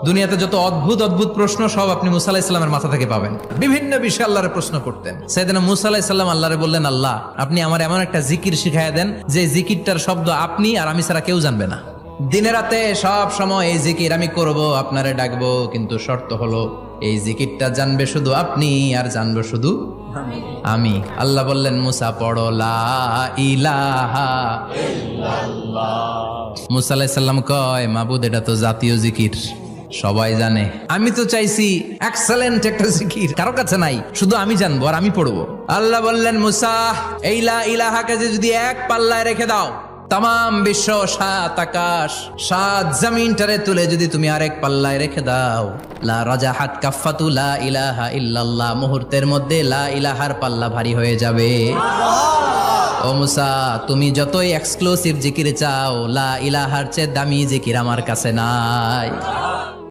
দুনিয়াতে যত অদ্ভুত অদ্ভুত প্রশ্ন সব আপনি মুসা আলাহিস সাল্লামের মাথা থেকে পাবেন। বিভিন্ন বিষয়ে আল্লাহরে প্রশ্ন করতেন। সাইয়েদনা মুসা আলাহিস সাল্লাম আল্লাহরে বললেন, আল্লাহ আপনি আমার এমন একটা জিকির শিখাইয়া দেন যে জিকিরটার শব্দ আপনি আর আমি ছাড়া কেউ জানবে না। দিনে রাতে সব সময় এই জিকির আমি করব, আপনারে ডাকবো, কিন্তু শর্ত হলো এই জিকিরটা জানবে শুধু আপনি আর জানবো শুধু আমি। আল্লাহ বললেন, মুসা পড়ো লা ইলাহা ইল্লাল্লাহ। মুসা আলাইহিস সালাম কয়, মাবুদ এটা তো জাতীয় জিকির, সবাই জানে। আমি তো চাইছি এক্সেলেন্ট একটা জিকির, কারো কাছে নাই, শুধু আমি জানবো আর আমি পড়বো। আল্লাহ বললেন, মুসা এই লা ইলাহাকে যদি এক পাল্লায় রেখে দাও, তাম বিশ্ব, সাত আকাশ, সাত জমিনটারে তুলে যদি তুমি আরেক পাল্লায় রেখে দাও, লা রাজাহাত কাফাতু লা ইলাহা ইল্লাল্লাহ, মুহূর্তের মধ্যে লা ইলাহার পাল্লা ভারী হয়ে যাবে। ও মুসা, তুমি যতই এক্সক্লুসিভ জিকির চাও, লা ইলাহার চেয়ে দামি জিকির আমার কাছে নাই।